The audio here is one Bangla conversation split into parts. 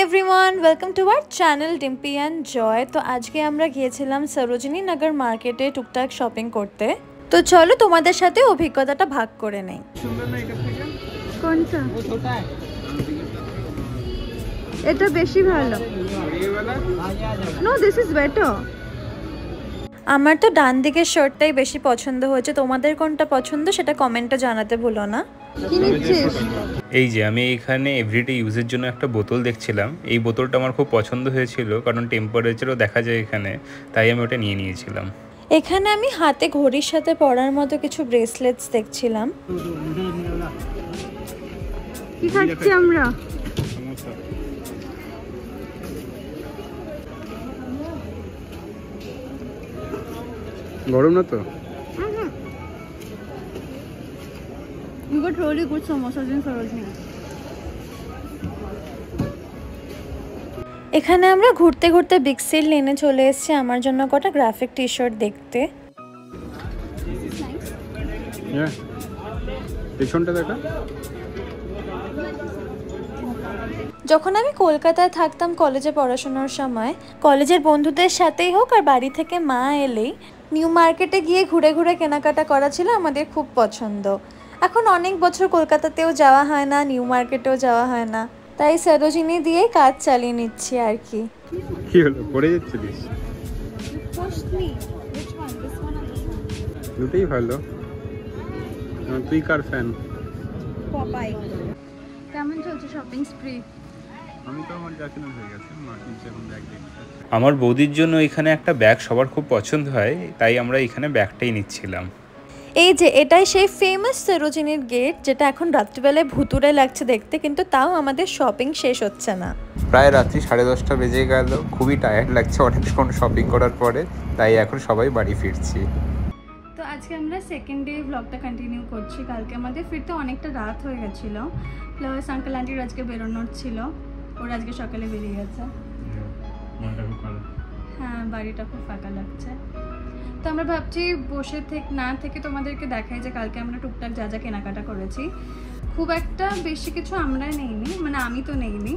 Everyone, welcome to our channel Dimpy and Joy. तो आज के আমরা গিয়েছিলাম সরোজিনী নগর মার্কেটে টুকটাক শপিং করতে। তো চলো তোমাদের সাথে অভিজ্ঞতাটা ভাগ করে নেই। সুন্দর না এটা থেকে? কোনটা? ও ছোটা है। এটা বেশি ভালো। এই वाला? No, this is better. আমার তো ডান দিকের শার্টটাই বেশি পছন্দ হয়েছে। তোমাদের কোনটা পছন্দ সেটা কমেন্টে জানাতে ভুলো না। কি নিচ্ছিস? এই যে আমি এখানে এভরিডে ইউজের জন্য একটা বোতল দেখছিলাম। এই বোতলটা আমার খুব পছন্দ হয়েছিল কারণ টেম্পারেচারও দেখা যায় এখানে, তাই আমি ওটা নিয়ে নিয়েছিলাম। এখানে আমি হাতে ঘড়ির সাথে পরার মতো কিছু ব্রেসলেটস দেখছিলাম। কি খাচ্ছি আমরা? গরম না তো? We got really good samosas in Sarojini. এখানে আমরা ঘুরতে ঘুরতে বিগ সিল লেনে চলে এসেছি আমার জন্য কটা গ্রাফিক টি শার্ট দেখতে। পেছনটা দেখা। যখন আমি কলকাতায় থাকতাম কলেজে পড়াশোনার সময়, কলেজের বন্ধুদের সাথেই হোক আর বাড়ি থেকে মা এলেই নিউ মার্কেটে গিয়ে ঘুরে ঘুরে কেনাকাটা করা ছিল আমাদের খুব পছন্দ। এখন অনেক বছর কলকাতাতেও যাওয়া হয় না, নিউ মার্কেটেও যাওয়া হয় না, তাই সরোজিনী দিয়ে কাজ চালিয়ে নিচ্ছি আর কি। কি হলো, পড়ে যাচ্ছিস? দুটোই ভালো। তুই কার ফ্যান? পপাই। কেমন চলছে শপিং স্প্রি? আমি তো আমার যা কেনা হয়ে গেছে, এখন ব্যাগ দেখছি। আমার বৌদির জন্য এখানে একটা ব্যাগ সবার খুব পছন্দ হয়, তাই আমরা এখানে ব্যাগটাই নিচ্ছিলাম। এই যে এটাই সেই ফেমাস সরোজিনীর গেট, যেটা এখন রাত্রিবেলায় ভুতুরে লাগছে দেখতে, কিন্তু তাও আমাদের শপিং শেষ হচ্ছে না। প্রায় রাত্রি 10:30 বেজে গেল, খুবই টায়ার্ড লাগছে অনেকক্ষণ শপিং করার পরে, তাই এখন সবাই বাড়ি ফিরছি। তো আজকে আমরা সেকেন্ড ডে ব্লগটা কন্টিনিউ করছি। কালকে আমাদের ফিরতে অনেকটা রাত হয়ে গেছিল, প্লাস আঙ্কেল আন্টির আজকে বেরোনোর ছিল, ওরা আজকে সকালে বেরিয়ে গেছে। হ্যাঁ, বাড়িটা খুব ফাঁকা লাগছে। তো আমরা ভাবছি বসে না থেকে তোমাদেরকে দেখাই যে কালকে আমরা টুকটাক যা যা কেনাকাটা করেছি। খুব একটা বেশি কিছু আমরা নেইনি, মানে আমি তো নেইনি,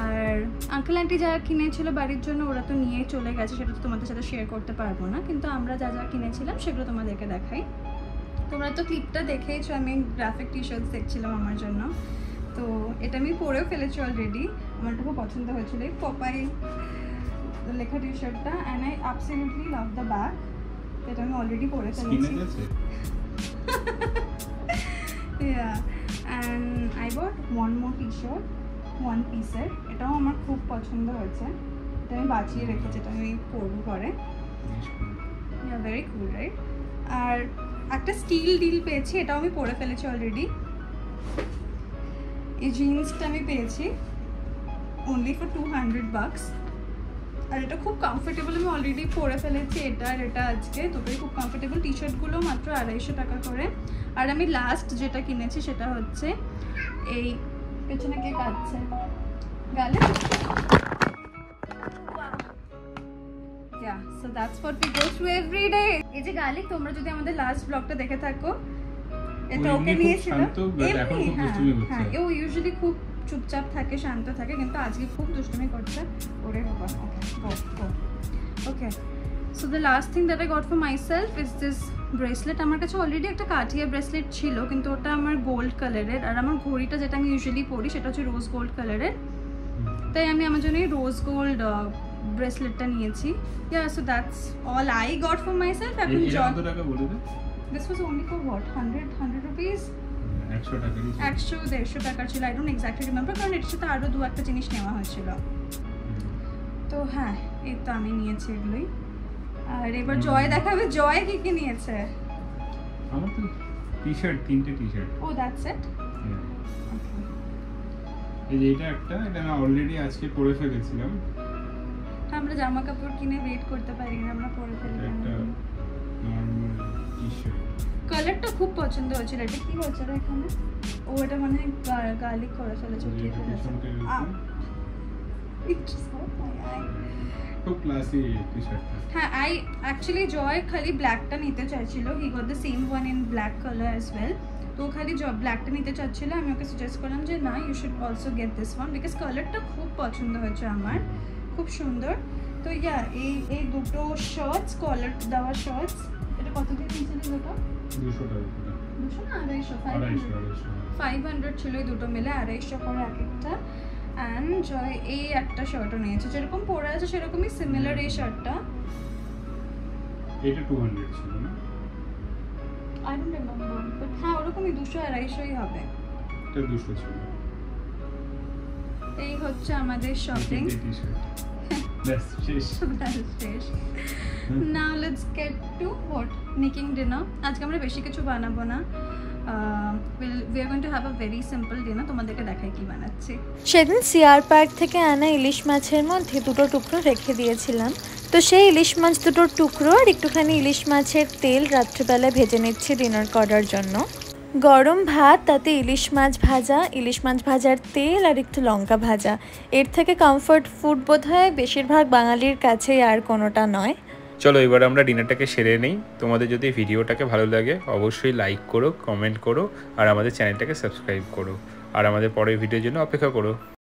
আর আঙ্কেল আন্টি যা কিনেছিল বাড়ির জন্য ওরা তো নিয়ে চলে গেছে, সেটা তো তোমাদের সাথে শেয়ার করতে পারবো না, কিন্তু আমরা যা যা কিনেছিলাম সেগুলো তোমাদেরকে দেখাই। তোমরা তো ক্লিপটা দেখেইছো, আমি গ্রাফিক টি শার্টস দেখছিলাম আমার জন্য। তো এটা আমি পরেও ফেলেছি অলরেডি, আমার খুব পছন্দ হয়েছিল এই পপাই লেখা টি শার্টটা, and I absolutely love the bag. এটা আমি অলরেডি পরে ফেলেছি। Yeah, and I bought one more t-shirt, one piece. এটাও আমার খুব পছন্দ হয়েছে, এটা আমি বাঁচিয়ে রেখেছি, এটা আমি পরবো পরে। Yeah, very cool, right? আর একটা স্টিল ডিল পেয়েছি, এটাও আমি পরে ফেলেছি অলরেডি। এই জিন্সটা আমি পেয়েছি only for $200, আর এটা খুব কমফোর্টেবল, আমি অলরেডি পরে ফেলেছি এটা আর এটা আজকে দুটোই খুব কমফোর্টেবল। টি শার্টগুলো মাত্র 250 টাকা করে। আর আমি লাস্ট যেটা কিনেছি সেটা হচ্ছে এই, পেছনে কে কাটছে গালে, so that's what we go through every day. এই যে গার্লিক, তোমরা যদি আমাদের লাস্ট ব্লগটা দেখে থাকো, এটা ওকে নিয়েছিল। হ্যাঁ, ও ইউজুয়ালি খুব চুপচাপ থাকে, শান্ত থাকে, কিন্তু আজকে খুব দুষ্টুমি করছে। ওরে বাবা, okay. So the last thing that I got for myself is this bracelet. আমার কাছে অলরেডি একটা কাঠিয়া ব্রেসলেট ছিল, কিন্তু ওটা আমার গোল্ড কালারের, আর আমার ঘড়িটা যেটা আমি ইউজুয়ালি পরি সেটা হচ্ছে রোজ গোল্ড কালারের, তাই আমি আমার জন্য এই রোজ গোল্ড ব্রেসলেটটা নিয়েছি। Yeah, so that's all I got for myself. এখন this was only for what, 100 rupees, 100-150 টাকার ছিল, আই ডোন্ট এক্স্যাক্টলি রিমেম্বার, কারণ এর সাথে আরও 2-1 জিনিস নেওয়া হয়েছিল। তো হ্যাঁ, এই তো আমি নিয়েছি এগুলোই। আর এবার জয় দেখাবে, জয় কি কি নিয়েছে। আমার তো টি-শার্ট, 3টে টি-শার্ট। O, that's it. এই যে এটা একটা, এটা আমি অলরেডি আজকে পরে ফেলেছিলাম। আমরা জামা কাপড় কিনে ওয়েট করতে পারি না, আমরা পরে ফেলি। একটা নরমাল টি-শার্ট, কালারটা খুব পছন্দ হয়েছিল। এটা কি হয়েছে রে এখানে? ও, এটা মানে গার্লিক করে ফেলেছে, উঠিয়ে ফেলেছে। খুব ক্লাসি টি-শার্ট। হ্যাঁ, আই অ্যাকচুয়ালি জয় খালি ব্ল্যাকটা নিতে চাইছিল, he got the same one in black colour as well, তো তো খালি ব্ল্যাকটা নিতে চাচ্ছিল, আমি ওকে সাজেস্ট করলাম যে না, you should also get this one because কালারটা খুব পছন্দ হয়েছে আমার, খুব সুন্দর। তো ইয়া এই দুটো শার্টস, কলার দেওয়া শার্টস, এটা কত দিয়ে কিনছিলি দুটো? 200 টাকা। 200 না 250? 500 ছিল এই দুটো মিলে, 250 করে এক একটা। অ্যান্ড এই একটা শার্টও নিয়েছে, যেরকম পরে আছে সেরকমই সিমিলার এই শার্টটা। এটা 200 ছিল না? I don't remember, but হ্যাঁ ওরকমই 200-250 হবে। এটা 200 ছিল। এই হচ্ছে আমাদের শপিং। Yes, শেষ। Now let's get to what? Making dinner. আজকে আমরা বেশি কিছু বানাবো না, we are going to have a very simple dinner. তোমাদেরকে দেখাই কি বানাচ্ছি। সেদিন সিআর পার্ক থেকে আনা ইলিশ মাছের মধ্যে দুটো টুকরো রেখে দিয়েছিলাম, তো সেই ইলিশ মাছ দুটোর টুকরো আর একটুখানি ইলিশ মাছের তেল রাত্রিবেলায় ভেজে নিচ্ছি ডিনার করার জন্য। গরম ভাত, তাতে ইলিশ মাছ ভাজা, ইলিশ মাছ ভাজার তেল আর একটু লঙ্কা ভাজা, এর থেকে কমফর্ট ফুড বোধহয় বেশিরভাগ বাঙালির কাছেই আর কোনোটা নয়। চলো এবার আমরা ডিনারটাকে সেরে নিই। তোমাদের যদি ভিডিওটাকে ভালো লাগে অবশ্যই লাইক করো, কমেন্ট করো আর আমাদের চ্যানেলটাকে সাবস্ক্রাইব করো, আর আমাদের পরের ভিডিওর জন্য অপেক্ষা করো।